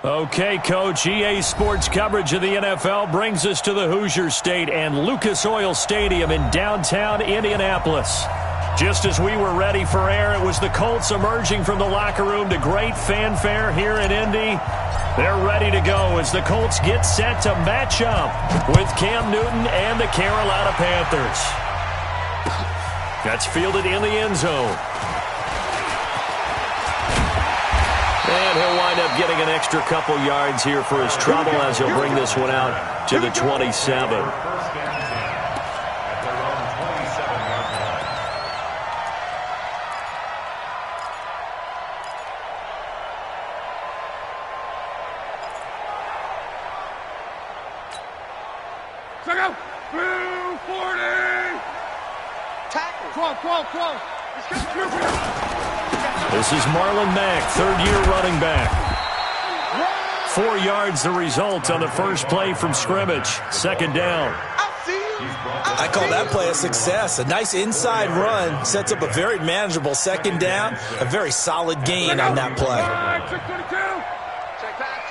Okay, Coach, EA Sports coverage of the NFL brings us to the Hoosier State and Lucas Oil Stadium in downtown Indianapolis. Just as we were ready for air, it was the Colts emerging from the locker room to great fanfare here in Indy. They're ready to go as the Colts get set to match up with Cam Newton and the Carolina Panthers. That's fielded in the end zone. And he'll wind up getting an extra couple yards here for his trouble as he'll bring this one out to the 27. Check out. 240. Tackle. 12. This is Marlon Mack, third-year running back. 4 yards the result on the first play from scrimmage. Second down. I call that play a success. A nice inside run sets up a very manageable second down. A very solid gain on that play. Check back.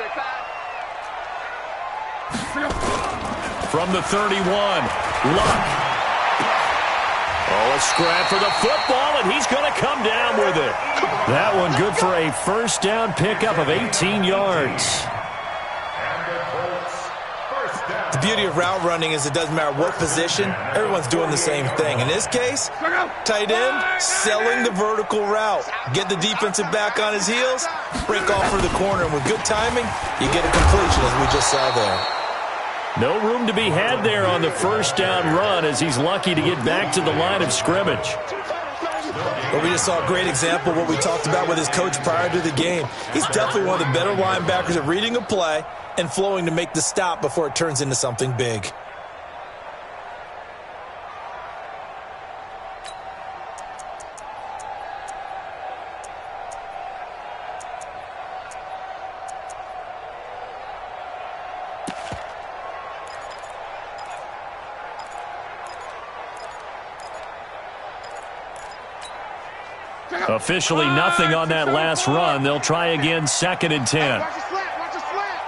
From the 31, Luck. Oh, a scrap for the football, and he's going to come down with it. That one good for a first down pickup of 18 yards. The beauty of route running is it doesn't matter what position, everyone's doing the same thing. In this case, tight end, selling the vertical route. Get the defensive back on his heels, break off for the corner, and with good timing, you get a completion as we just saw there. No room to be had there on the first down run as he's lucky to get back to the line of scrimmage. Well, we just saw a great example of what we talked about with his coach prior to the game. He's definitely one of the better linebackers at reading a play and flowing to make the stop before it turns into something big. Officially nothing on that last run. They'll try again, second and 10. Watch the slant.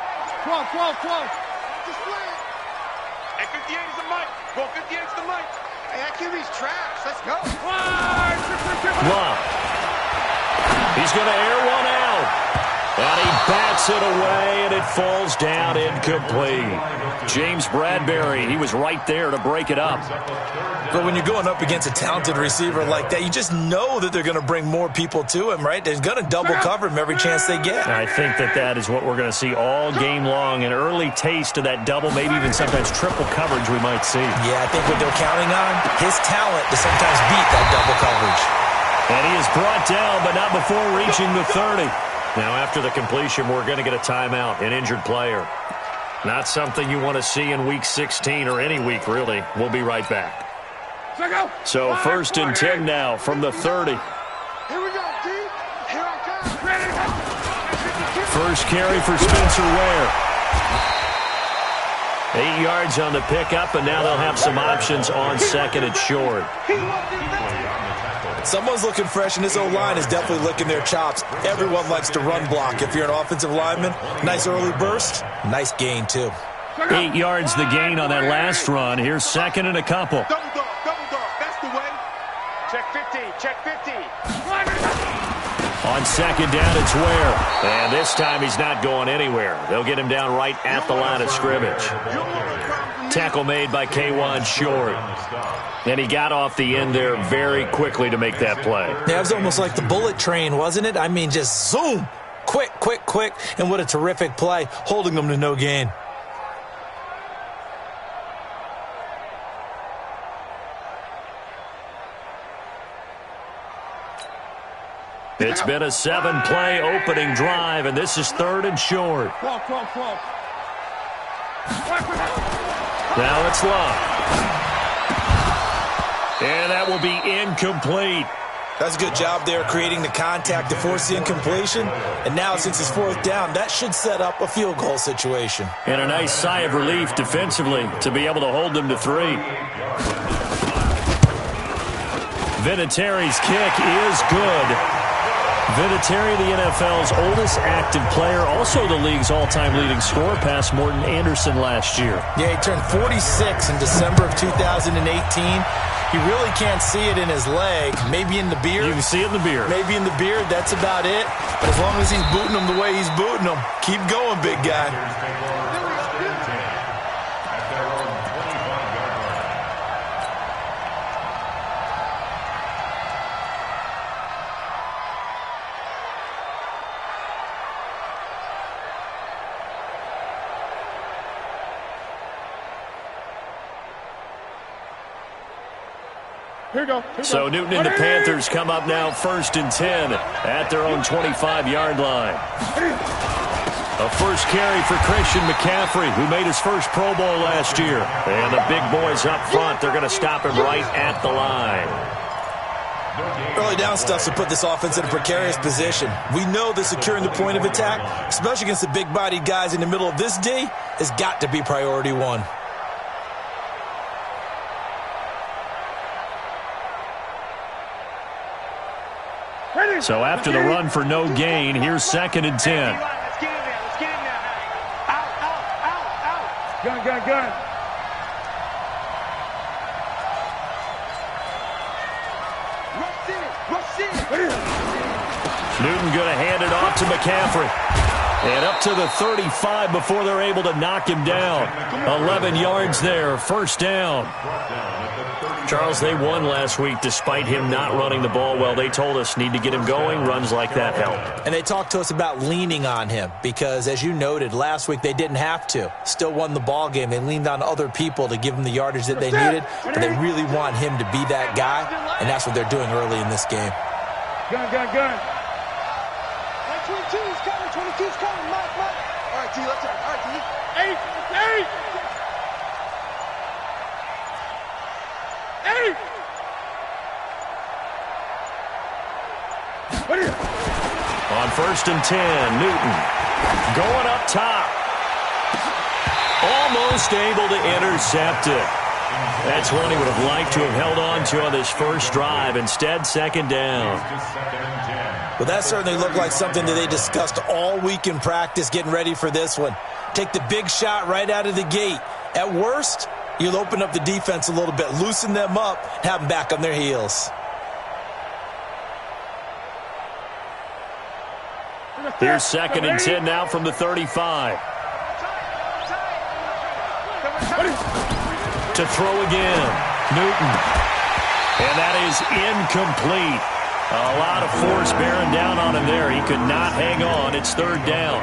12. Watch the slant. Hey, 58 is the mic. 58 is the mic. Hey, that QB's trash. Let's go. Luck. He's going to air one out. And he bats it away, and it falls down incomplete. James Bradbury, he was right there to break it up. But when you're going up against a talented receiver like that, you just know that they're going to bring more people to him, right? They're going to double cover him every chance they get. I think that is what we're going to see all game long. An early taste of that double, maybe even sometimes triple coverage we might see. Yeah, I think what they're counting on, his talent to sometimes beat that double coverage. And he is brought down, but not before reaching the 30. Now, after the completion, we're going to get a timeout, an injured player. Not something you want to see in Week 16 or any week, really. We'll be right back. So, first and 10 now from the 30. Here we go, D. Here I come. First carry for Spencer Ware. 8 yards on the pickup, and now they'll have some options on second and short. Someone's looking fresh, and this O-line is definitely licking their chops. Everyone likes to run block. If you're an offensive lineman, nice early burst, nice gain, too. 8 yards the gain on that last run. Here's second and a couple. Double dog. That's the way. Check 50. On second down, it's Ware. And this time he's not going anywhere. They'll get him down right at the line of scrimmage. Tackle made by K1 Short. And he got off the end there very quickly to make that play. Yeah, it was almost like the bullet train, wasn't it? I mean, just zoom. Quick. And what a terrific play, holding them to no gain. It's been a 7-play opening drive, and this is third and short. 12. Now it's Love. And that will be incomplete. That's a good job there creating the contact to force the incompletion. And now since it's fourth down, that should set up a field goal situation. And a nice sigh of relief defensively to be able to hold them to 3. Vinatieri's kick is good. Vinatieri, the NFL's oldest active player, also the league's all-time leading scorer, past Morton Anderson last year. Yeah, he turned 46 in December of 2018. He really can't see it in his leg. Maybe in the beard. You can see it in the beard. Maybe in the beard. That's about it. But as long as he's booting them the way he's booting them, keep going, big guy. So Newton and the Panthers come up now 1st and 10 at their own 25-yard line. A first carry for Christian McCaffrey, who made his first Pro Bowl last year. And the big boys up front, they're going to stop him right at the line. Early down stuff to put this offense in a precarious position. We know that securing the point of attack, especially against the big-bodied guys in the middle of this D, has got to be priority one. So after the run for no gain, here's 2nd and 10. Let's get in there. Let's get in there. Out. Gun. Rush in. Newton going to hand it off to McCaffrey. And up to the 35 before they're able to knock him down. 11 yards there, first down. Charles, they won last week despite him not running the ball well. They told us need to get him going. Runs like that help. And they talked to us about leaning on him because, as you noted, last week they didn't have to. Still won the ball game. They leaned on other people to give them the yardage that they needed, but they really want him to be that guy, and that's what they're doing early in this game. Gun. 22's coming. Mike. All right, T, let's go. All right, T. 8. On 1st and 10, Newton going up top. Almost able to intercept it. That's one he would have liked to have held on to on this first drive. Instead, 2nd down. Well, that certainly looked like something that they discussed all week in practice getting ready for this one. Take the big shot right out of the gate. At worst, you'll open up the defense a little bit, loosen them up, have them back on their heels. Here's 2nd and 10 now from the 35. To throw again, Newton. And that is incomplete. A lot of force bearing down on him there. He could not hang on. It's 3rd down.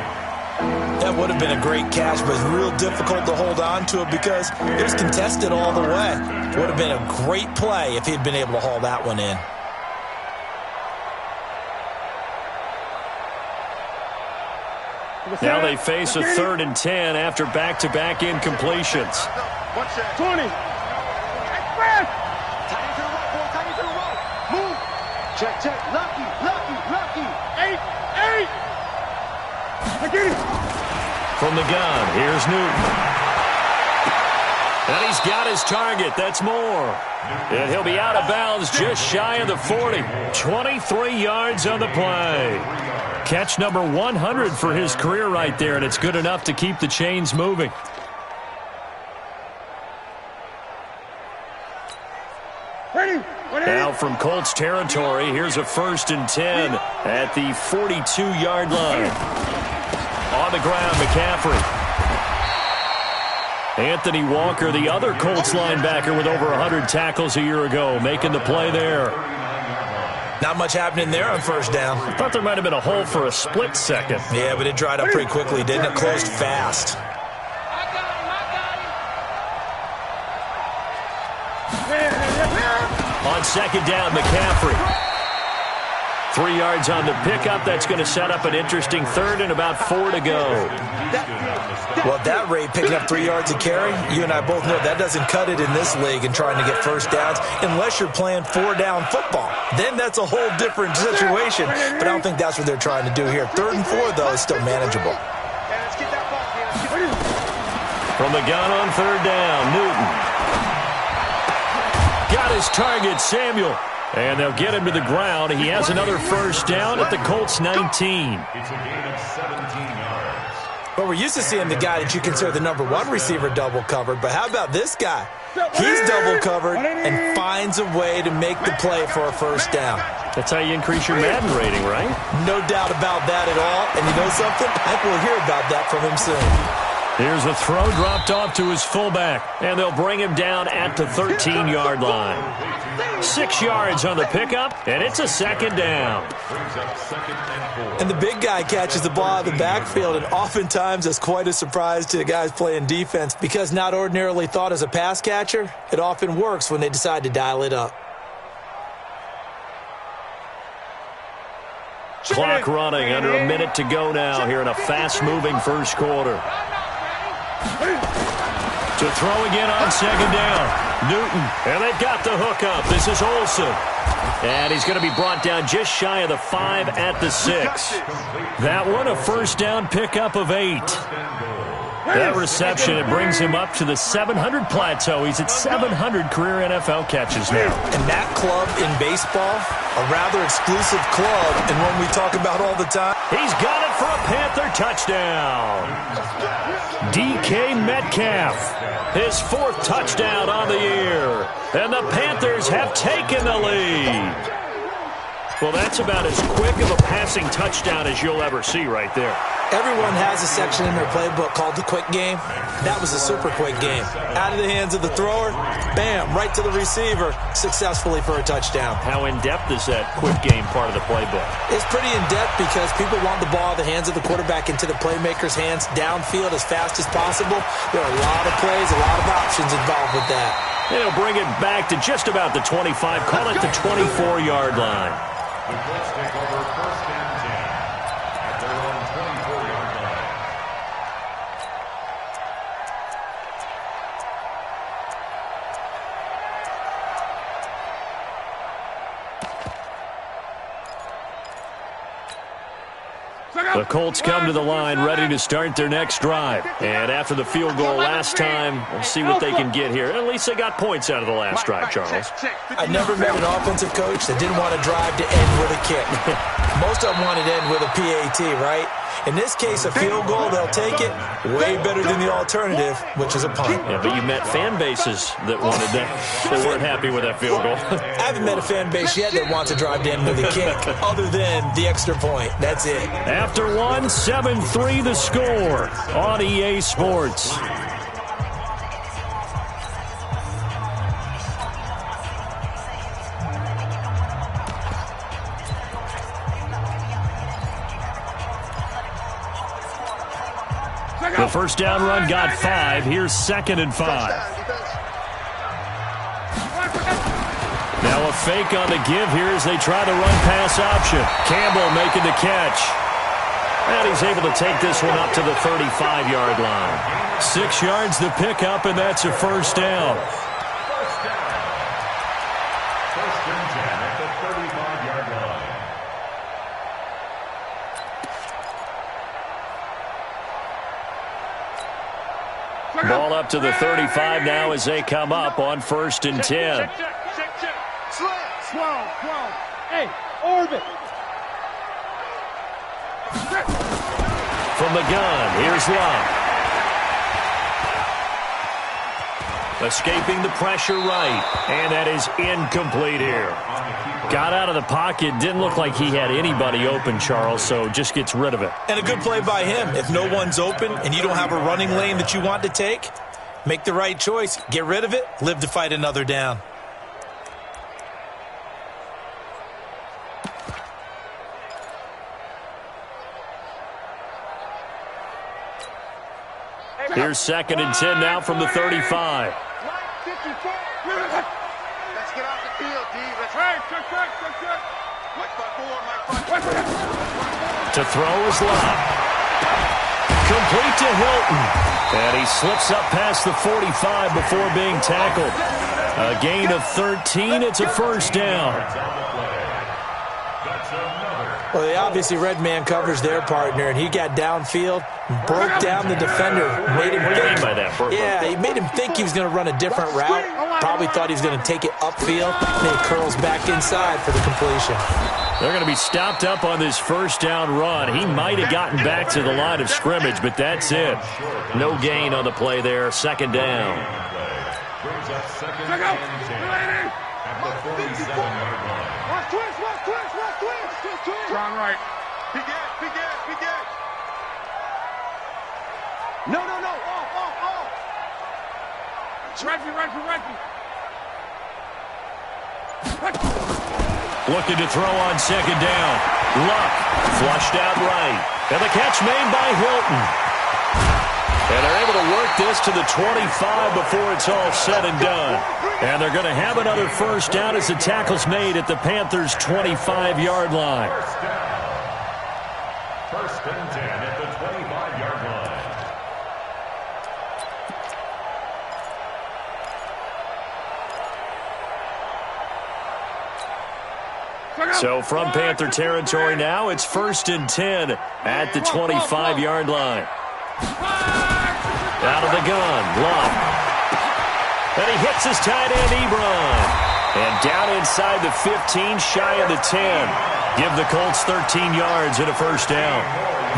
That would have been a great catch, but it's real difficult to hold on to it because it was contested all the way. It would have been a great play if he'd been able to haul that one in. Now they face a 3rd and 10 after back-to-back incompletions. 20. Move. Check. Lucky. 8. I get it. From the gun, here's Newton. And he's got his target. That's more. And he'll be out of bounds just shy of the 40. 23 yards on the play. Catch number 100 for his career right there, and it's good enough to keep the chains moving. Now from Colts territory, here's a 1st and 10 at the 42-yard line. On the ground, McCaffrey. Anthony Walker, the other Colts linebacker with over 100 tackles a year ago, making the play there. Not much happening there on 1st down. I thought there might have been a hole for a split second. Yeah, but it dried up pretty quickly, didn't it? Closed fast. On 2nd down, McCaffrey. 3 yards on the pickup. That's going to set up an interesting 3rd and about 4 to go. Well, at that rate, picking up 3 yards a carry, you and I both know that doesn't cut it in this league and trying to get 1st downs unless you're playing 4-down football. Then that's a whole different situation. But I don't think that's what they're trying to do here. 3rd and 4, though, is still manageable. From the gun on 3rd down, Newton. Got his target, Samuel. And they'll get him to the ground. He has another first down at the Colts 19. It's a gain of 17 yards. Well, we're used to seeing the guy that you consider the #1 receiver double covered, but how about this guy? He's double covered and finds a way to make the play for a first down. That's how you increase your Madden rating, right? No doubt about that at all. And you know something? I think we'll hear about that from him soon. Here's a throw dropped off to his fullback, and they'll bring him down at the 13-yard line. 6 yards on the pickup, and it's a second down. And the big guy catches the ball out of the backfield, and oftentimes it's quite a surprise to the guys playing defense because not ordinarily thought as a pass catcher, it often works when they decide to dial it up. Clock running, under a minute to go now here in a fast-moving first quarter. To throw again on second down. Newton, and they've got the hook up. This is Olsen. And he's going to be brought down just shy of the 5 at the 6. That one, a first down pickup of 8. That reception, it brings him up to the 700 plateau. He's at 700 career NFL catches now. And that club in baseball, a rather exclusive club, and one we talk about all the time. He's got it for a Panther touchdown. DK Metcalf, his 4th touchdown on the year. And the Panthers have taken the lead. Well, that's about as quick of a passing touchdown as you'll ever see right there. Everyone has a section in their playbook called the quick game. That was a super quick game. Out of the hands of the thrower, bam, right to the receiver, successfully for a touchdown. How in-depth is that quick game part of the playbook? It's pretty in-depth because people want the ball out of the hands of the quarterback into the playmaker's hands downfield as fast as possible. There are a lot of plays, a lot of options involved with that. And he'll bring it back to just about the 25, call it the 24-yard line. The Colts take over first and 10 at their own 24-yard line. The Colts come to the line ready to start their next drive. And after the field goal last time, we'll see what they can get here. At least they got points out of the last drive, Charles. I never met an offensive coach that didn't want to drive to end with a kick. Most of them wanted to end with a PAT, right? In this case, a field goal, they'll take it. Way better than the alternative, which is a punt. Yeah, but you met fan bases that wanted that. They weren't happy with that field goal. I haven't met a fan base yet that wants to drive to end with a kick, other than the extra point. That's it. After one, 7-3 the score on EA Sports. The first down run got 5. Here's 2nd and 5. Now a fake on the give here as they try the run pass option. Campbell making the catch. And he's able to take this one up to the 35-yard line. 6 yards the pickup, and that's a first down. First and 10 at the 35-yard line. Ball up to the 35 now as they come up on 1st and 10. Slow. Hey, orbit. From the gun, here's Love. Escaping the pressure right, and that is incomplete here. Got out of the pocket, didn't look like he had anybody open, Charles, so just gets rid of it. And a good play by him. If no one's open and you don't have a running lane that you want to take, make the right choice, get rid of it, live to fight another down. Here's 2nd and 10 now from the 35. Let's get off the field, D. To throw is Love. Complete to Hilton. And he slips up past the 45 before being tackled. A gain of 13. It's a first down. Well, they obviously red man covers their partner, and he got downfield, broke down the defender, made him What do you mean by that? Yeah, he made him think he was going to run a different route. Probably thought he was going to take it upfield, and it curls back inside for the completion. They're going to be stopped up on this first down run. He might have gotten back to the line of scrimmage, but that's it. No gain on the play there. Second down. Brings up second and 10 at the 47-yard line. Watch twist. Strong right. Big edge. No. Off. Right. Looking to throw on second down. Luck flushed out right. And the catch made by Hilton. And they're able to work this to the 25 before it's all said and done. And they're going to have another first down as the tackle's made at the Panthers' 25-yard line. First and 10 at the 25-yard line. So from Panther territory now, it's first and 10 at the 25-yard line. Out of the gun, Luck. And he hits his tight end, Ebron. And down inside the 15, shy of the 10. Give the Colts 13 yards and a first down.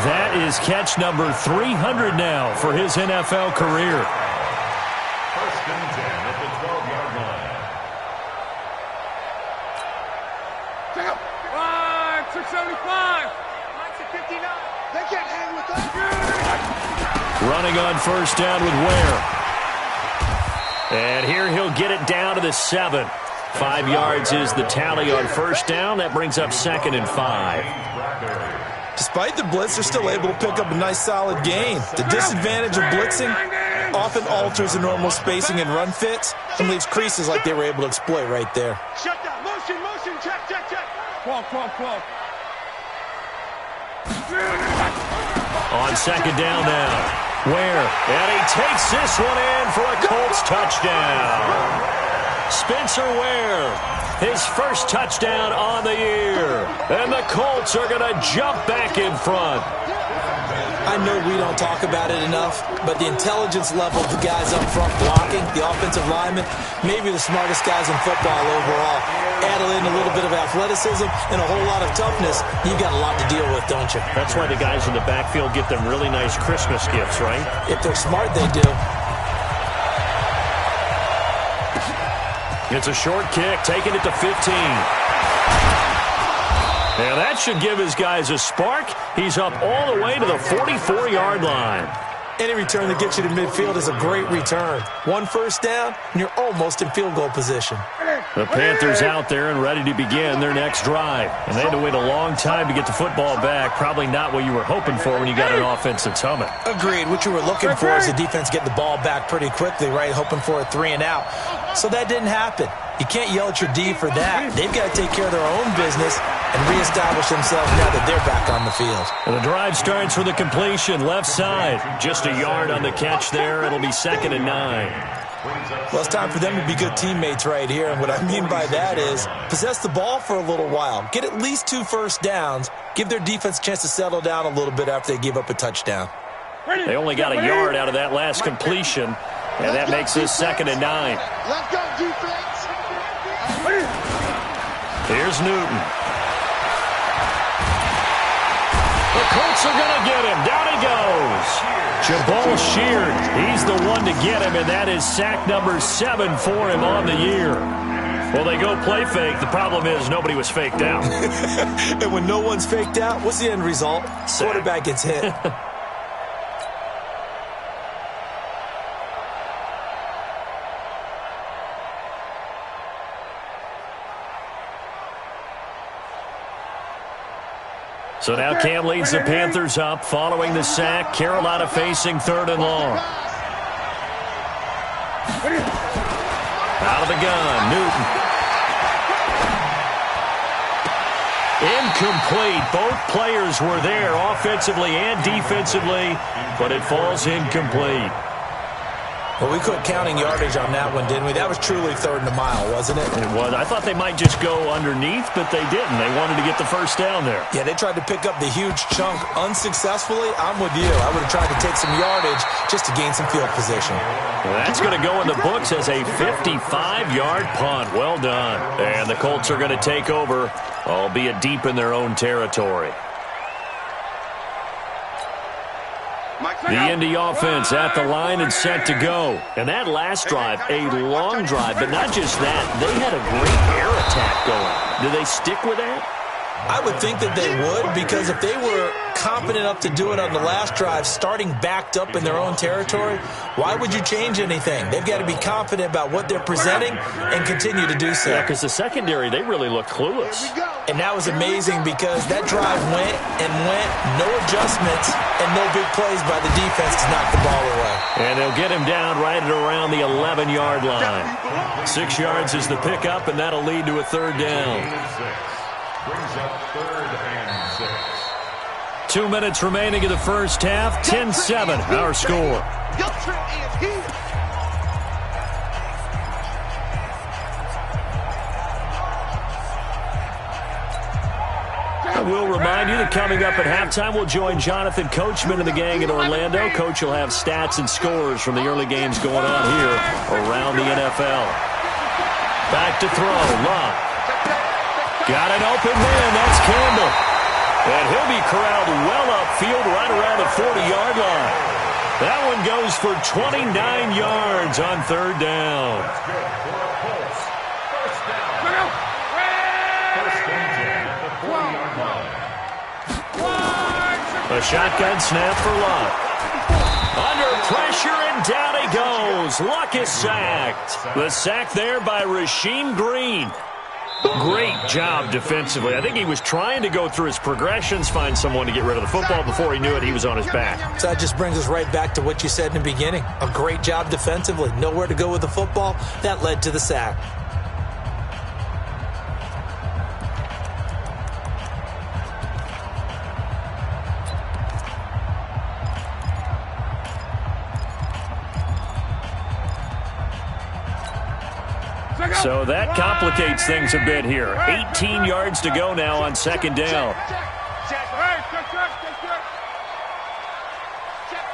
That is catch number 300 now for his NFL career. First and 10 at the 12-yard line. 675. 59. They can't hang with us. Running on first down with Ware. And here he'll get it down to the 7. 5 yards is the tally on first down. That brings up second and 5. Despite the blitz, they're still able to pick up a nice solid gain. The disadvantage of blitzing often alters the normal spacing and run fits and leaves creases like they were able to exploit right there. Shut down. Motion. Check. 12. On second down now. Ware. And he takes this one in for a Colts touchdown. Spencer Ware, his first touchdown on the year. And the Colts are going to jump back in front. I know we don't talk about it enough, but the intelligence level of the guys up front blocking, the offensive linemen, maybe the smartest guys in football overall. Add in a little bit of athleticism and a whole lot of toughness, you've got a lot to deal with, don't you? That's why the guys in the backfield get them really nice Christmas gifts, right? If they're smart, they do. It's a short kick, taking it to 15. And that should give his guys a spark. He's up all the way to the 44-yard line. Any return that gets you to midfield is a great return. One first down, and you're almost in field goal position. The Panthers out there and ready to begin their next drive. And they had to wait a long time to get the football back. Probably not what you were hoping for when you got an offense that's humming. Agreed. What you were looking for is the defense getting the ball back pretty quickly, right? Hoping for a 3 and out. So that didn't happen. You can't yell at your D for that. They've got to take care of their own business and reestablish themselves now that they're back on the field. And the drive starts with a completion left side. Just a yard on the catch there. It'll be second and 9. Well, it's time for them to be good teammates right here. And what I mean by that is possess the ball for a little while. Get at least 2 first downs. Give their defense a chance to settle down a little bit after they give up a touchdown. They only got a yard out of that last completion. And that makes this second and 9. Let's go, defense. Here's Newton. The Colts are going to get him. Down he goes. Jabal Sheard, he's the one to get him, and that is sack number 7 for him on the year. Well, they go play fake. The problem is nobody was faked out. And when no one's faked out, what's the end result? Sack. Quarterback gets hit. So now Cam leads the Panthers up following the sack. Carolina facing 3rd and long. Out of the gun, Newton. Incomplete. Both players were there offensively and defensively, but it falls incomplete. Well, we quit counting yardage on that one, didn't we? That was truly 3rd and a mile, wasn't it? It was. I thought they might just go underneath, but they didn't. They wanted to get the first down there. Yeah, they tried to pick up the huge chunk unsuccessfully. I'm with you. I would have tried to take some yardage just to gain some field position. Well, that's going to go in the books as a 55-yard punt. Well done. And the Colts are going to take over, albeit deep in their own territory. The Indy offense at the line and set to go. And that last drive, a long drive, but not just that. They had a great air attack going. Do they stick with that? I would think that they would, because if they were confident enough to do it on the last drive, starting backed up in their own territory, why would you change anything? They've got to be confident about what they're presenting and continue to do so. Yeah, because the secondary, they really look clueless. And that was amazing because that drive went and went, no adjustments, and no big plays by the defense to knock the ball away. And they'll get him down right at around the 11-yard line. 6 yards is the pickup, and that'll lead to a 3rd down. Brings up 3rd and 6. 2 minutes remaining in the first half. 10-7, our score. I will remind you that coming up at halftime, we'll join Jonathan Coachman and the gang in Orlando. Coach will have stats and scores from the early games going on here around the NFL. Back to throw. Love. Got an open man. That's Campbell. And he'll be corralled well upfield right around the 40-yard line. That one goes for 29 yards on 3rd down. That's good for the Colts. First down. First and 10 at the 40-yard line. A shotgun snap for Luck. Under pressure, and down he goes. Luck is sacked. The sack there by Rasheem Green. Great job defensively. I think he was trying to go through his progressions, find someone to get rid of the football. Before he knew it, he was on his back. So that just brings us right back to what you said in the beginning. A great job defensively. Nowhere to go with the football. That led to the sack. So that complicates things a bit here. 18 yards to go now on 2nd down. Check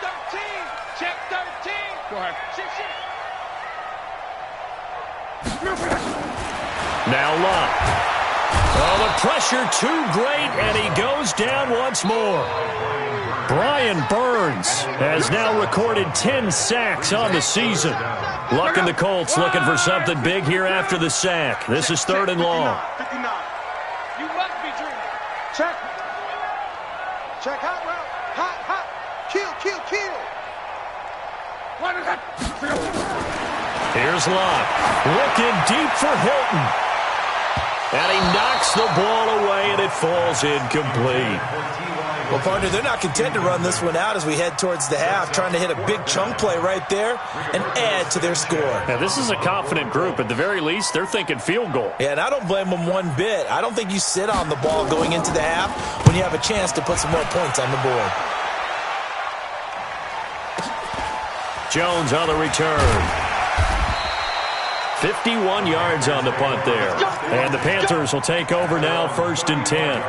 13. Check 13. Go ahead. Now Luck. Oh, the pressure too great, and he goes down once more. Brian Burns has now recorded 10 sacks on the season. Luck and the Colts looking for something big here after the sack. This is 3rd and long. 59. You must be dreaming. Check. Check hot route. Hot. Kill. What is that? Here's Luck. Looking deep for Hilton. And he knocks the ball away, and it falls incomplete. Well, partner, they're not content to run this one out as we head towards the half, trying to hit a big chunk play right there and add to their score. Now, this is a confident group. At the very least, they're thinking field goal. Yeah, and I don't blame them one bit. I don't think you sit on the ball going into the half when you have a chance to put some more points on the board. Jones on the return. 51 yards on the punt there. And the Panthers will take over now, 1st and 10.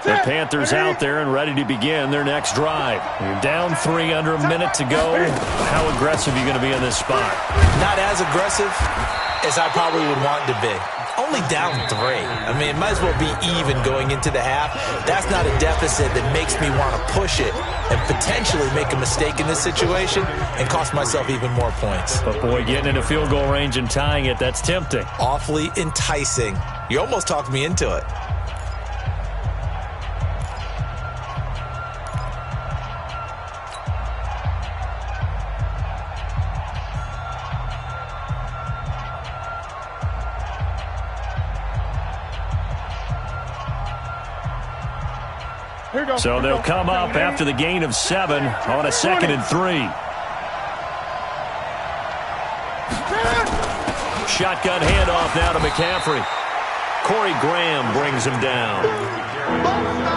The Panthers out there and ready to begin their next drive. You're down 3 under a minute to go. How aggressive are you going to be in this spot? Not as aggressive as I probably would want to be. Only down 3. I mean, it might as well be even going into the half. That's not a deficit that makes me want to push it and potentially make a mistake in this situation and cost myself even more points. But, boy, getting in a field goal range and tying it, that's tempting. Awfully enticing. You almost talked me into it. So they'll come up after the gain of 7 on a 2nd and 3. Shotgun handoff now to McCaffrey. Corey Graham brings him down.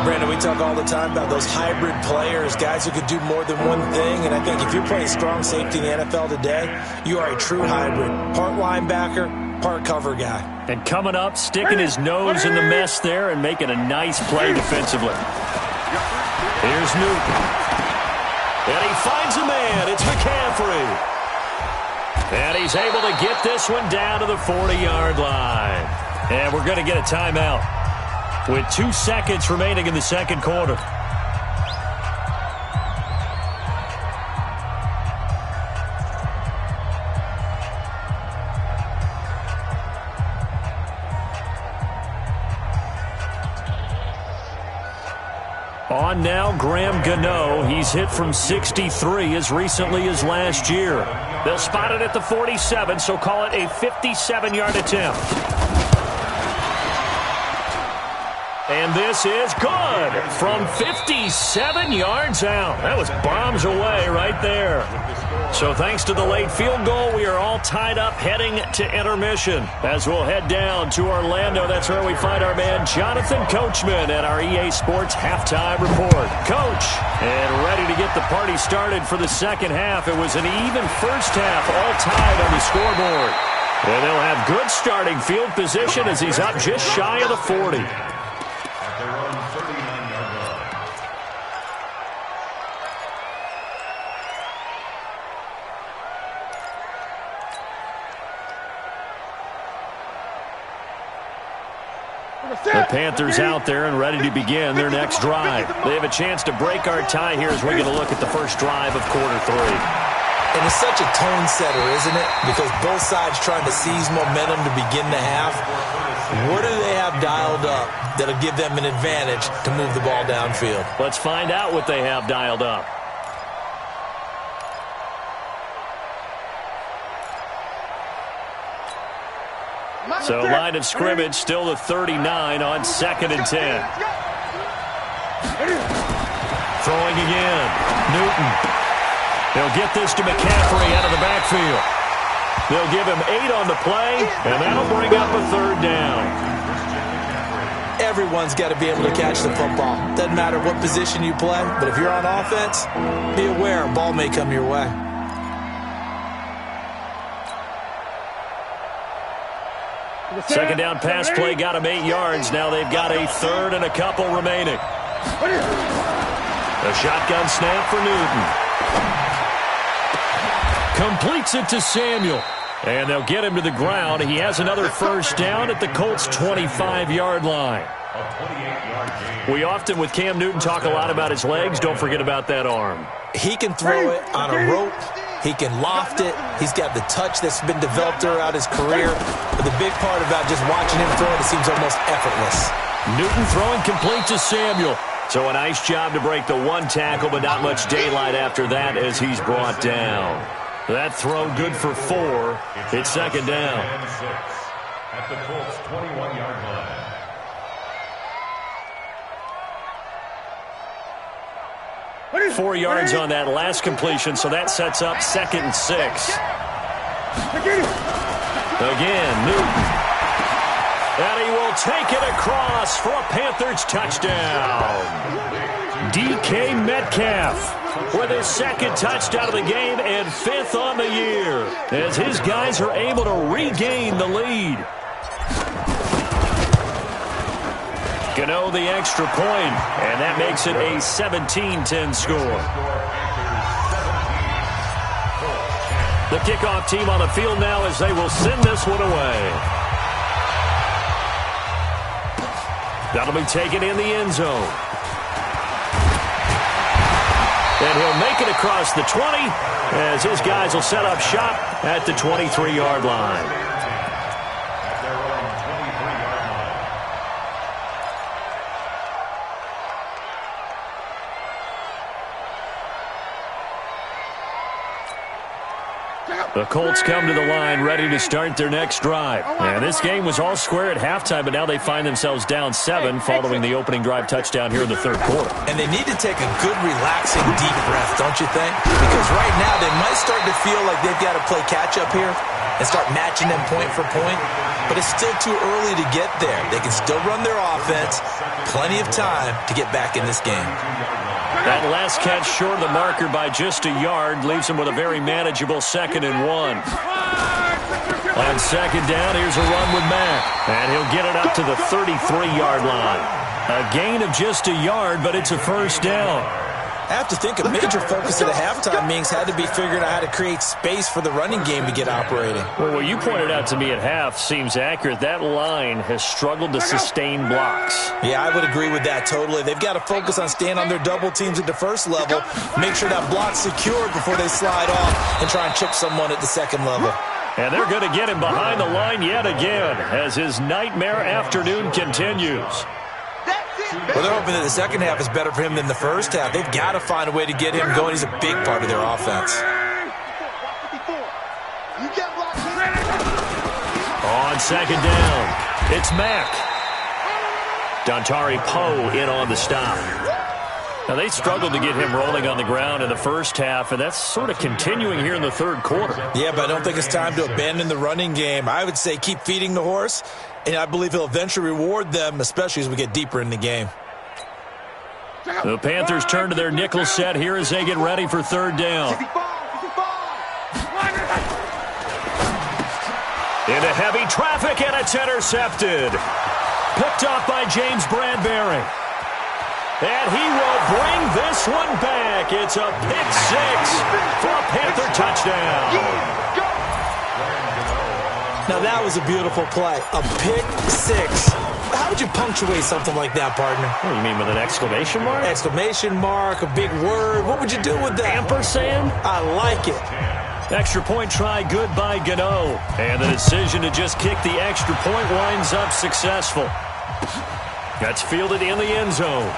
Brandon, we talk all the time about those hybrid players, guys who could do more than one thing. And I think if you're playing strong safety in the NFL today, you are a true hybrid. Part linebacker, part cover guy. And coming up, sticking his nose in the mess there and making a nice play defensively. Here's Newton. And he finds a man. It's McCaffrey. And he's able to get this one down to the 40-yard line. And we're going to get a timeout with 2 seconds remaining in the second quarter. On now, Graham Gano. He's hit from 63 as recently as last year. They'll spot it at the 47, so call it a 57-yard attempt. And this is good from 57 yards out. That was bombs away right there. So thanks to the late field goal, we are all tied up heading to intermission. As we'll head down to Orlando, that's where we find our man Jonathan Coachman at our EA Sports Halftime Report. Coach, and ready to get the party started for the second half. It was an even first half, all tied on the scoreboard. And they'll have good starting field position as he's up just shy of the 40. The Panthers out there and ready to begin their next drive. They have a chance to break our tie here as we get a look at the first drive of quarter 3. And it's such a tone setter, isn't it? Because both sides trying to seize momentum to begin the half. What do they have dialed up that'll give them an advantage to move the ball downfield? Let's find out what they have dialed up. So line of scrimmage still the 39 on 2nd and 10. Throwing again. Newton. They'll get this to McCaffrey out of the backfield. They'll give him 8 on the play, and that'll bring up a 3rd down. Everyone's got to be able to catch the football. Doesn't matter what position you play, but if you're on offense, be aware a ball may come your way. Second down pass play got him 8 yards. Now they've got a 3rd and a couple remaining. A shotgun snap for Newton. Completes it to Samuel. And they'll get him to the ground. He has another first down at the Colts' 25-yard line. We often, with Cam Newton, talk a lot about his legs. Don't forget about that arm. He can throw it on a rope. He can loft it. He's got the touch that's been developed throughout his career. But the big part about just watching him throw it seems almost effortless. Newton throwing complete to Samuel. So a nice job to break the 1 tackle, but not much daylight after that as he's brought down. That throw good for 4. It's second down. At the Colts' 21-yard line. 4 yards on that last completion, so that sets up 2nd and 6. Again, Newton. And he will take it across for a Panthers touchdown. DK Metcalf with his 2nd touchdown of the game and 5th on the year as his guys are able to regain the lead. Gano the extra point, and that makes it a 17-10 score. The kickoff team on the field now as they will send this one away. That'll be taken in the end zone. And he'll make it across the 20 as his guys will set up shop at the 23-yard line. The Colts come to the line ready to start their next drive. And this game was all square at halftime, but now they find themselves down 7 following the opening drive touchdown here in the third quarter. And they need to take a good, relaxing, deep breath, don't you think? Because right now they might start to feel like they've got to play catch-up here and start matching them point for point. But it's still too early to get there. They can still run their offense. Plenty of time to get back in this game. That last catch short of the marker by just a yard leaves him with a very manageable 2nd and 1. On second down, here's a run with Mack. And he'll get it up to the 33-yard line. A gain of just a yard, but it's a first down. I have to think a major focus at the halftime meetings had to be figuring out how to create space for the running game to get operating. Well, what you pointed out to me at half seems accurate. That line has struggled to sustain blocks. Yeah, I would agree with that totally. They've got to focus on staying on their double teams at the first level, make sure that block's secured before they slide off and try and chip someone at the second level. And they're going to get him behind the line yet again as his nightmare afternoon continues. Well, they're hoping that the second half is better for him than the first half. They've got to find a way to get him going. He's a big part of their offense. On second down, it's Mack. Dontari Poe in on the stop. Now, they struggled to get him rolling on the ground in the first half, and that's sort of continuing here in the third quarter. Yeah, but I don't think it's time to abandon the running game. I would say keep feeding the horse, and I believe he'll eventually reward them, especially as we get deeper in the game. The Panthers turn to their nickel set here as they get ready for third down. Into heavy traffic, and it's intercepted. Picked off by James Bradbury. And he will bring this one back. It's a pick 6 for a Panther touchdown. Now that was a beautiful play. A pick 6. How would you punctuate something like that, partner? What do you mean, with an exclamation mark? Exclamation mark, a big word. What would you do with that? Ampersand? I like it. Extra point try good by Gano. And the decision to just kick the extra point winds up successful. That's fielded in the end zone.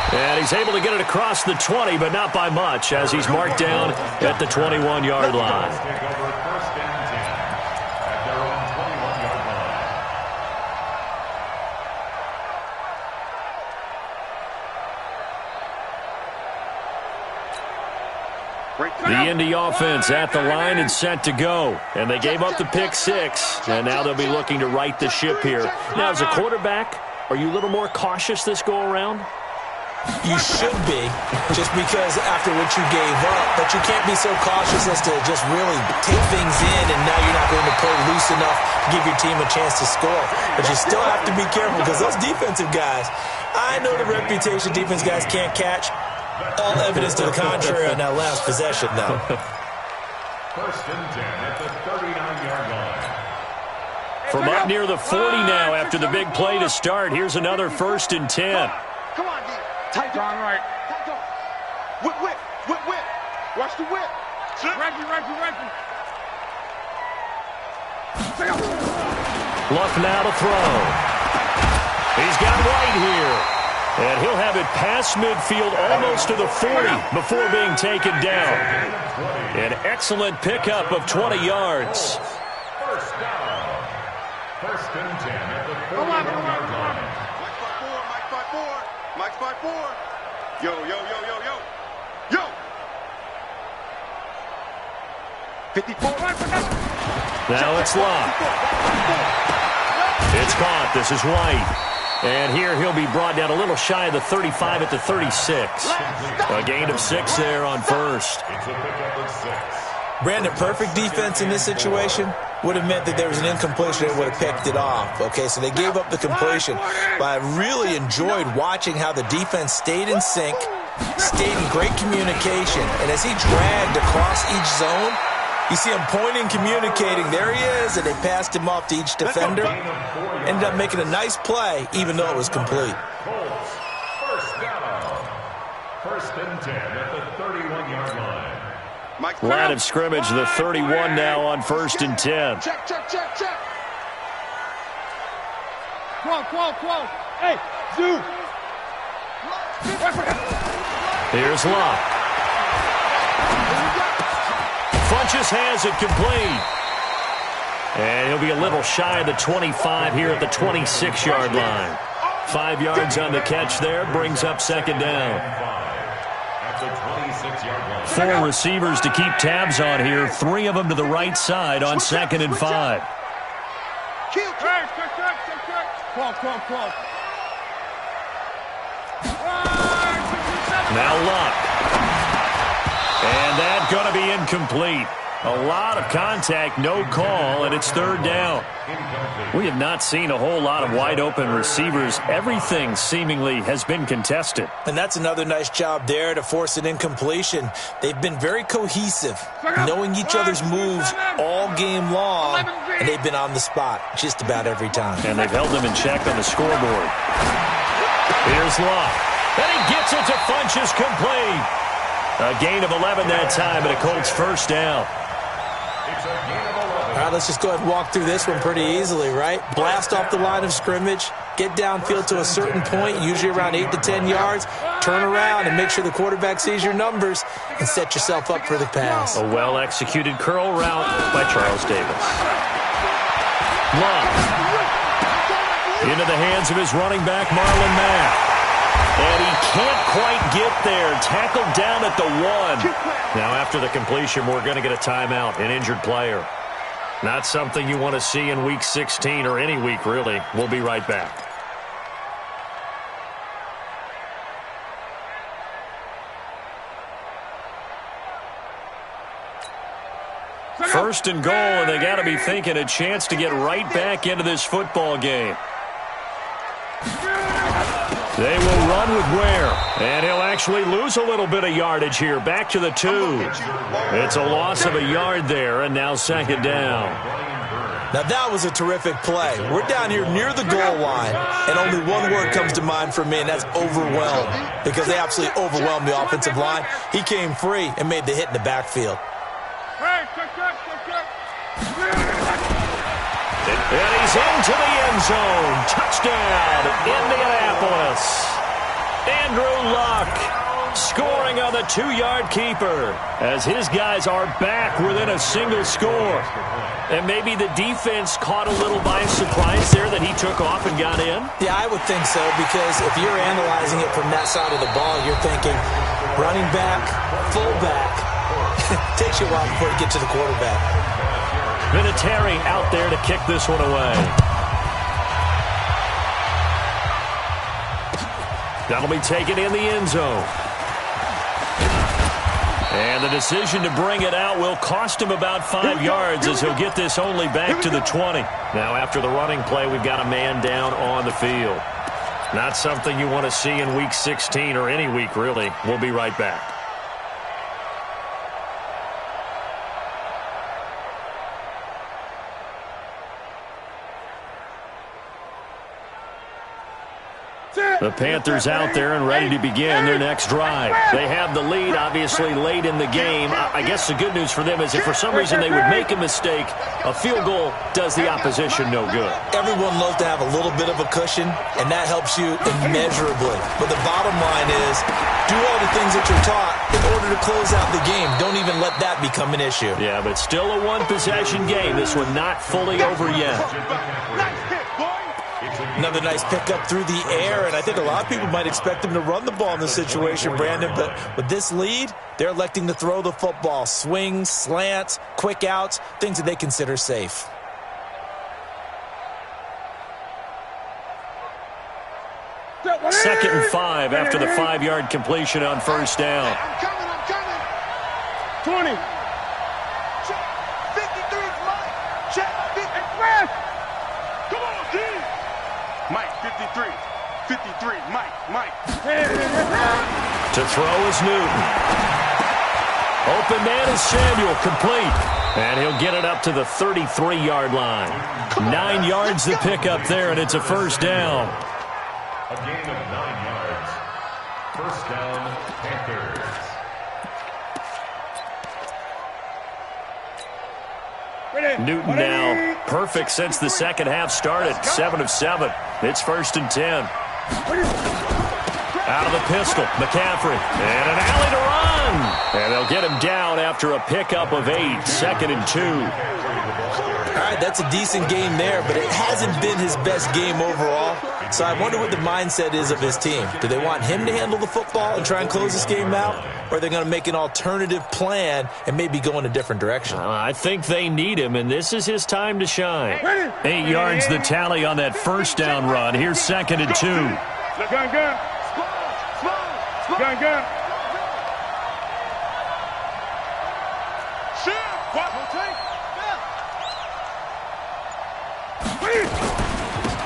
And he's able to get it across the 20, but not by much, as he's marked down at the 21-yard line. The Indy offense at the line and set to go. And they gave up the pick 6, and now they'll be looking to right the ship here. Now, as a quarterback, are you a little more cautious this go-around? You should be, just because after what you gave up, but you can't be so cautious as to just really take things in, and now you're not going to play loose enough to give your team a chance to score. But you still have to be careful, because those defensive guys, I know the reputation defense guys can't catch. All evidence to the contrary on that last possession, though. First and 10 at the 39-yard line. From up near the 40 now after the big play to start, here's another 1st and 10. Come on, D. Tight on right. Whip, whip, whip, whip. Watch the whip. Reggie. Luck now to throw. He's got White here. And he'll have it past midfield almost to the 40 before being taken down. An excellent pickup of 20 yards. First down. First and 10 at the 41-yard line. Mike 5-4. Yo. Yo. 54. Now it's locked. It's caught. This is White. And here he'll be brought down a little shy of the 35 at the 36. A gain of 6 there on first. It's a pickup of 6. Brandon, perfect defense in this situation would have meant that there was an incompletion and would have picked it off. Okay, so they gave up the completion. But I really enjoyed watching how the defense stayed in sync, stayed in great communication. And as he dragged across each zone, you see him pointing, communicating. There he is, and they passed him off to each defender. Ended up making a nice play, even though it was complete. Colts, first down. First and 10 at the 31-yard line. Line of scrimmage, the 31 now on 1st and 10. Check. Come on. Hey, Zoo. Here's Locke. just has it complete. And he'll be a little shy of the 25 here at the 26-yard line. 5 yards on the catch there, brings up second down. 4 receivers to keep tabs on here, 3 of them to the right side on 2nd and 5. Now Luck. And that's going to be incomplete. A lot of contact, no call, and it's 3rd down. We have not seen a whole lot of wide-open receivers. Everything seemingly has been contested. And that's another nice job there to force an incompletion. They've been very cohesive, knowing each other's moves all game long, and they've been on the spot just about every time. And they've held them in check on the scoreboard. Here's Luck. And he gets it to Funchess complete. A gain of 11 that time, and a Colts first down. All right, let's just go ahead and walk through this one pretty easily, right? Blast off the line of scrimmage, get downfield to a certain point, usually around 8 to 10 yards, turn around and make sure the quarterback sees your numbers and set yourself up for the pass. A well-executed curl route by Charles Davis. Luck. Into the hands of his running back, Marlon Mack. And he can't quite get there. Tackled down at the 1. Now, after the completion, we're going to get a timeout, an injured player. Not something you want to see in Week 16 or any week, really. We'll be right back. First and goal, and they got to be thinking a chance to get right back into this football game. They will run with Ware, and he'll actually lose a little bit of yardage here. Back to the 2. It's a loss of a yard there, and now 2nd down. Now that was a terrific play. We're down here near the goal line, and only one word comes to mind for me, and that's overwhelmed, because they absolutely overwhelmed the offensive line. He came free and made the hit in the backfield. And he's into the end zone. Touchdown, Indianapolis. Andrew Luck scoring on the 2-yard keeper as his guys are back within a single score. And maybe the defense caught a little by surprise there that he took off and got in? Yeah, I would think so, because if you're analyzing it from that side of the ball, you're thinking running back, fullback. Takes you a while before you get to the quarterback. Vinatieri out there to kick this one away. That'll be taken in the end zone. And the decision to bring it out will cost him about 5 yards as he'll get this only back to the 20. Now after the running play, we've got a man down on the field. Not something you want to see in Week 16 or any week, really. We'll be right back. The Panthers out there and ready to begin their next drive. They have the lead, obviously, late in the game. I guess the good news for them is if for some reason they would make a mistake, a field goal does the opposition no good. Everyone loves to have a little bit of a cushion, and that helps you immeasurably. But the bottom line is, do all the things that you're taught in order to close out the game. Don't even let that become an issue. Yeah, but still a one-possession game. This one not fully over yet. Another nice pickup through the air, and I think a lot of people might expect them to run the ball in this situation, Brandon, but with this lead, they're electing to throw the football. Swings, slants, quick outs, things that they consider safe. Second and 5 after the 5-yard completion on first down. I'm coming. 20. Check. 53 is Mike. Check. Express. Come on, D. Mike, 53. 53. Mike. To throw is Newton. Open man is Samuel, complete. And he'll get it up to the 33-yard line. 9 yards to pick up there, and it's a first down. A gain of 9 yards. First down, Panthers. Newton now perfect since the second half started. 7 of 7. It's first and 10. Out of the pistol, McCaffrey. And an alley to run. And they'll get him down after a pickup of 8, 2nd and 2. All right, that's a decent game there, but it hasn't been his best game overall. So I wonder what the mindset is of his team. Do they want him to handle the football and try and close this game out? Or are they going to make an alternative plan and maybe go in a different direction? I think they need him, and this is his time to shine. 8 yards the tally on that first down run. Here's 2nd and 2. Gun. Gun.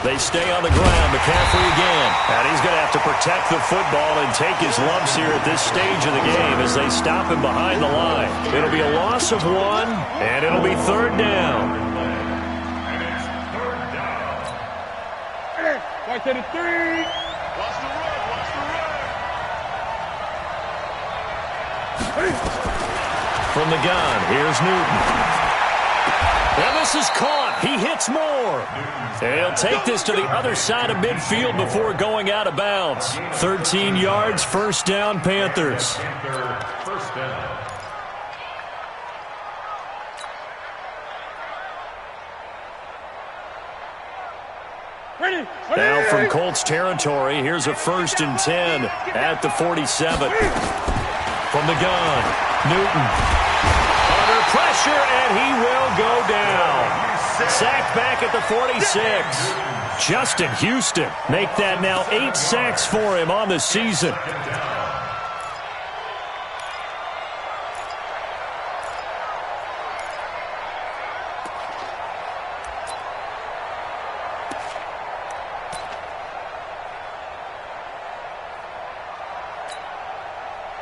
They stay on the ground. McCaffrey again. And he's going to have to protect the football and take his lumps here at this stage of the game as they stop him behind the line. It'll be a loss of 1, and it'll be 3rd down. And it's 3rd down. Watch the run. From the gun, here's Newton. And this is caught. He hits more. And he'll take this to the other side of midfield before going out of bounds. 13 yards, 1st down, Panthers. First down. Now from Colts territory, here's a 1st and 10 at the 47. From the gun, Newton. Under pressure, and he will go down. Sacked back at the 46. Justin Houston make that now 8 sacks for him on the season.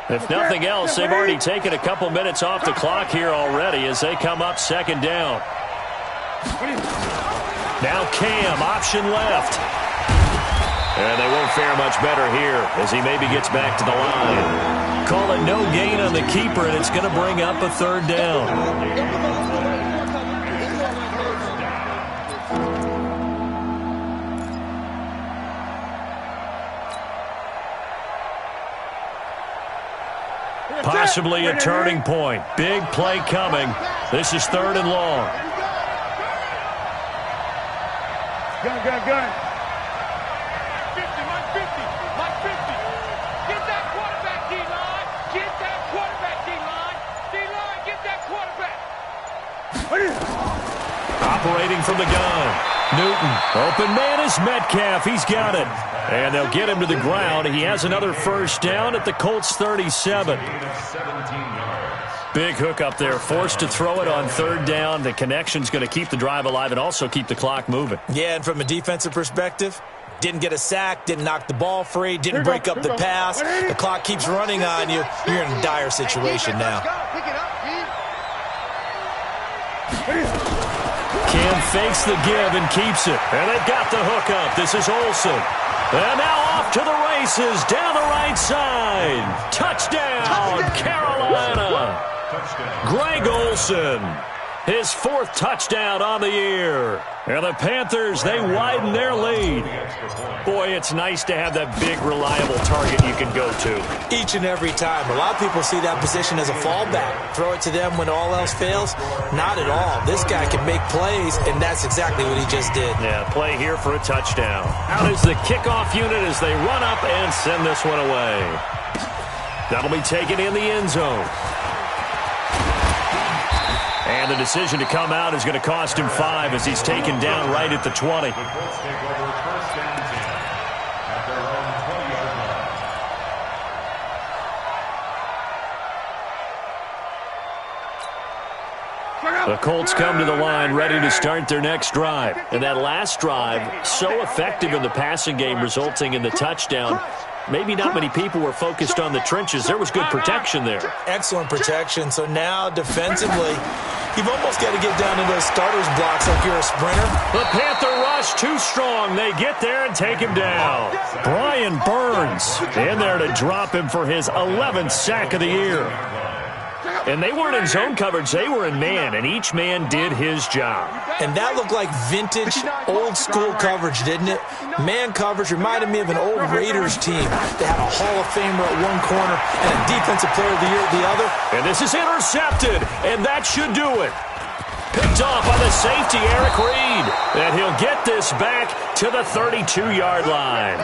If nothing else, they've already taken a couple minutes off the clock here already as they come up 2nd down. Now Cam, option left. And they won't fare much better here as he maybe gets back to the line. Call it no gain on the keeper, and it's going to bring up a 3rd down. Possibly a turning point. Big play coming. This is 3rd and long. Gun. 50, 50. Get that quarterback, D-line. Get that quarterback, D-line. D-line, get that quarterback. Operating from the gun. Newton. Open man is Metcalf. He's got it. And they'll get him to the ground. He has another 1st down at the Colts 37. Big hook up there. Forced to throw it on 3rd down. The connection's going to keep the drive alive and also keep the clock moving. Yeah, and from a defensive perspective, didn't get a sack, didn't knock the ball free, didn't break up the pass. The clock keeps running on you. You're in a dire situation now. Cam fakes the give and keeps it. And they've got the hook up. This is Olsen. And now off to the races down the right side. Touchdown, Carolina. Greg Olsen, his 4th touchdown on the year. And the Panthers, they widen their lead. Boy, it's nice to have that big, reliable target you can go to. Each and every time. A lot of people see that position as a fallback. Throw it to them when all else fails. Not at all. This guy can make plays, and that's exactly what he just did. Yeah, play here for a touchdown. Out is the kickoff unit as they run up and send this one away. That'll be taken in the end zone. And the decision to come out is going to cost him 5 as he's taken down right at the 20. The Colts come to the line ready to start their next drive. And that last drive, so effective in the passing game, resulting in the touchdown. Maybe not many people were focused on the trenches. There was good protection there. Excellent protection. So now defensively, you've almost got to get down to those starters blocks like you're a sprinter. The Panther rush too strong. They get there and take him down. Brian Burns in there to drop him for his 11th sack of the year. And they weren't in zone coverage. They were in man, and each man did his job. And that looked like vintage, old-school coverage, didn't it? Man coverage reminded me of an old Raiders team. They had a Hall of Famer at one corner and a Defensive Player of the Year at the other. And this is intercepted, and that should do it. Picked off by the safety, Eric Reed. And he'll get this back to the 32-yard line.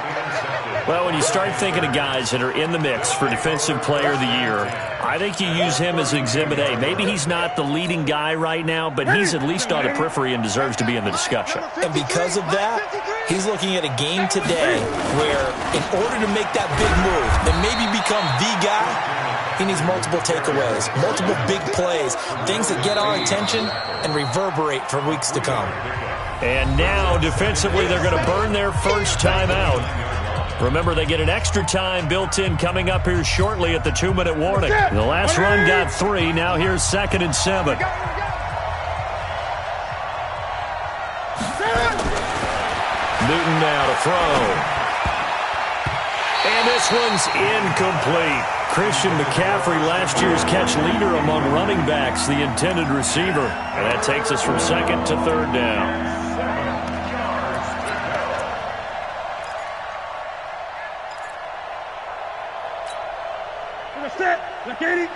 Well, when you start thinking of guys that are in the mix for Defensive Player of the Year, I think you use him as Exhibit A. Maybe he's not the leading guy right now, but he's at least on the periphery and deserves to be in the discussion. And because of that, he's looking at a game today where in order to make that big move and maybe become the guy, he needs multiple takeaways, multiple big plays, things that get our attention and reverberate for weeks to come. And now, defensively, they're going to burn their first time out. Remember, they get an extra time built in coming up here shortly at the 2-minute warning. The last run got 3. Now here's 2nd and 7. Newton now to throw. And this one's incomplete. Christian McCaffrey, last year's catch leader among running backs, the intended receiver. And that takes us from 2nd to 3rd down. Set. Look at it.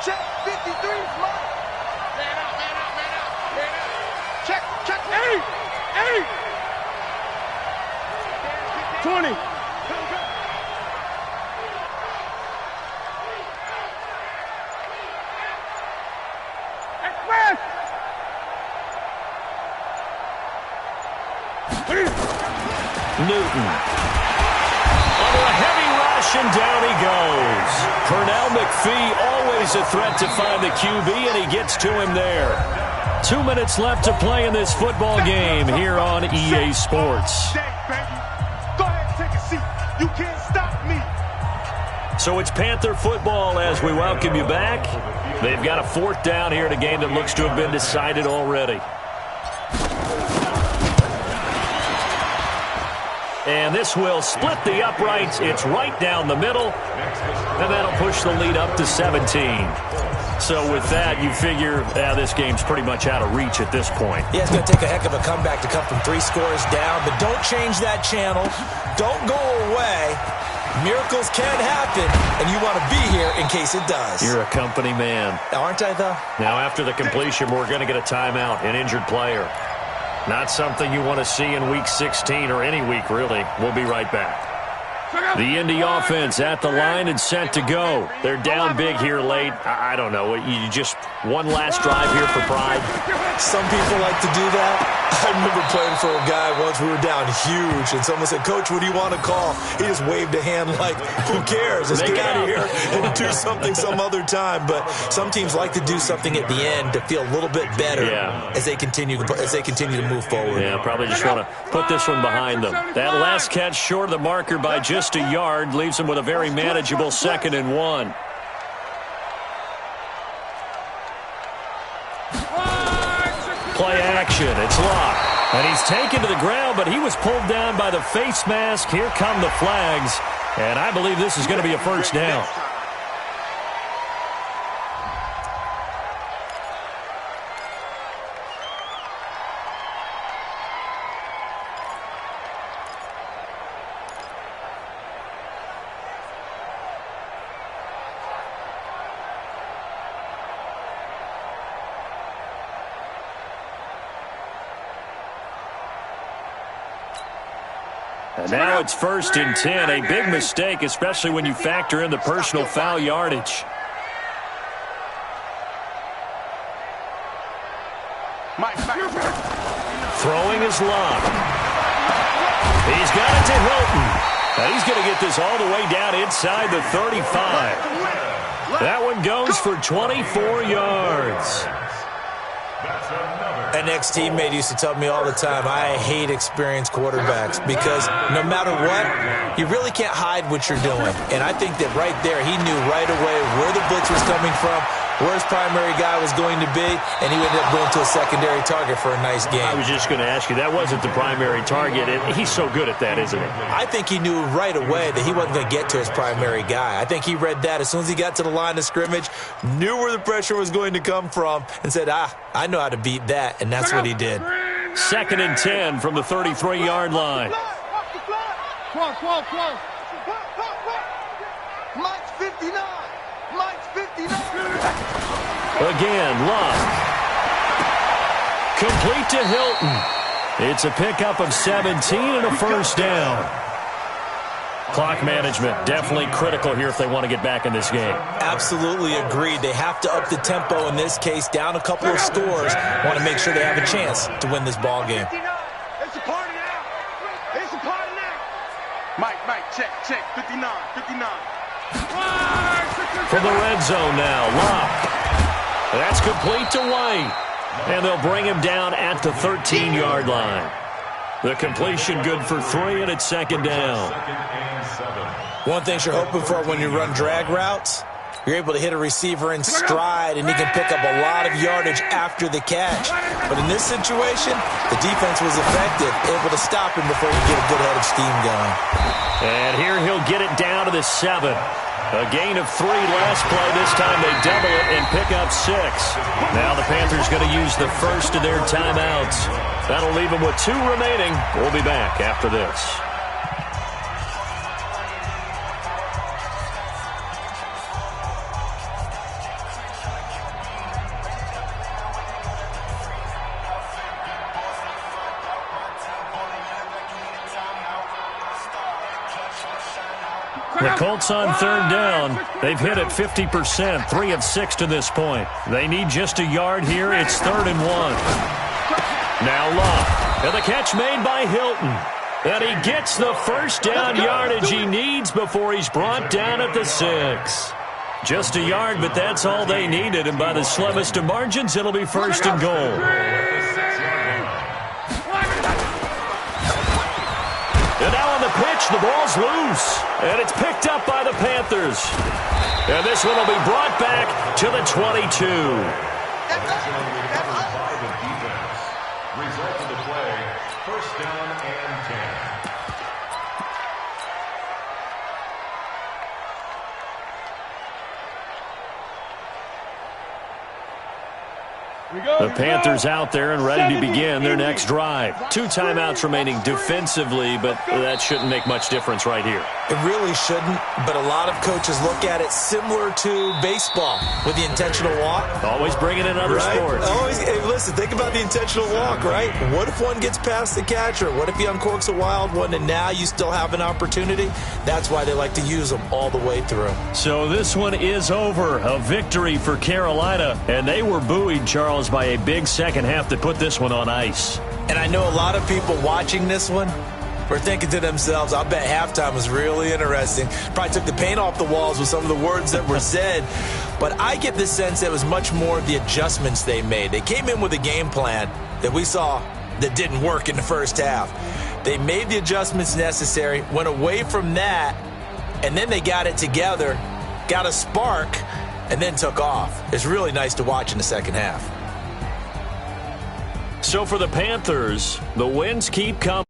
Check 53. Man out, man out, man out, man out. Check 8. 20. Express. Newton. Under a heavy rush, and down he goes. Pernell McPhee, always a threat to find the QB, and he gets to him there. 2 minutes left to play in this football game here on EA Sports. Go ahead, take a seat. You can't stop me. So it's Panther football as we welcome you back. They've got a 4th down here in a game that looks to have been decided already. And this will split the uprights. It's right down the middle. And that'll push the lead up to 17. So with that, you figure this game's pretty much out of reach at this point. Yeah, it's going to take a heck of a comeback to come from 3 scores down. But don't change that channel. Don't go away. Miracles can happen, and you want to be here in case it does. You're a company man. Aren't I, though? Now, after the completion, we're going to get a timeout, an injured player. Not something you want to see in Week 16 or any week, really. We'll be right back. The Indy offense at the line and set to go. They're down big here late. I don't know. You just one last drive here for pride. Some people like to do that. I remember playing for a guy once. We were down huge, and someone said, "Coach, what do you want to call?" He just waved a hand like, "Who cares? Let's get out of here and do something some other time." But some teams like to do something at the end to feel a little bit better as they continue to move forward. Yeah, probably just want to put this one behind them. That last catch short of the marker by just a yard leaves them with a very manageable 2nd and 1. Play action. It's locked. And he's taken to the ground, but he was pulled down by the face mask. Here come the flags. And I believe this is going to be a first down. And now it's 1st and 10, a big mistake, especially when you factor in the personal foul yardage. Throwing is locked. He's got it to Hilton. And he's going to get this all the way down inside the 35. That one goes for 24 yards. An ex-teammate used to tell me all the time, I hate experienced quarterbacks because no matter what, you really can't hide what you're doing. And I think that right there, he knew right away where the blitz was coming from, where his primary guy was going to be, and he ended up going to a secondary target for a nice game. I was just going to ask you, that wasn't the primary target, and he's so good at that, isn't he? I think he knew right away that he wasn't going to get to his primary guy. I think he read that as soon as he got to the line of scrimmage, knew where the pressure was going to come from, and said, I know how to beat that, and that's what he did. 2nd and 10 from the 33-yard line. Mike's 59. Mike's 59. Again, Love. Complete to Hilton. It's a pickup of 17 and a first down. Clock management definitely critical here if they want to get back in this game. Absolutely agreed. They have to up the tempo in this case, down a couple of scores. Want to make sure they have a chance to win this ball game. It's a party now. It's a party now. Mike, check, 59. From the red zone now, Love. That's complete to White. And they'll bring him down at the 13-yard line. The completion good for 3, and it's 2nd down. One thing you're hoping for when you run drag routes, you're able to hit a receiver in stride, and he can pick up a lot of yardage after the catch. But in this situation, the defense was effective, able to stop him before he get a good head of steam going. And here he'll get it down to the 7. A gain of 3 last play. This time they double it and pick up 6. Now the Panthers going to use the first of their timeouts. That'll leave them with 2 remaining. We'll be back after this. The Colts on 3rd down. They've hit it 50%, 3 of 6 to this point. They need just a yard here. It's 3rd and 1. Now Love. And the catch made by Hilton. And he gets the first down yardage he needs before he's brought down at the 6. Just a yard, but that's all they needed. And by the slimmest of margins, it'll be 1st and goal. And now on the pitch, the ball's loose. And it's picked up by the Panthers. And this one will be brought back to the 22. Result of the play, 1st down and 10. The Panthers out there and ready to begin their next drive. 2 timeouts remaining defensively, but that shouldn't make much difference right here. It really shouldn't, but a lot of coaches look at it similar to baseball with the intentional walk. Always bringing in other sports. Hey, listen, think about the intentional walk, right? What if one gets past the catcher? What if he uncorks a wild one and now you still have an opportunity? That's why they like to use them all the way through. So this one is over. A victory for Carolina, and they were buoyed, Charles, by a big second half that put this one on ice. And I know a lot of people watching this one were thinking to themselves, I bet halftime was really interesting. Probably took the paint off the walls with some of the words that were said. But I get the sense it was much more of the adjustments they made. They came in with a game plan that we saw that didn't work in the first half. They made the adjustments necessary, went away from that, and then they got it together, got a spark, and then took off. It's really nice to watch in the second half. So for the Panthers, the wins keep coming.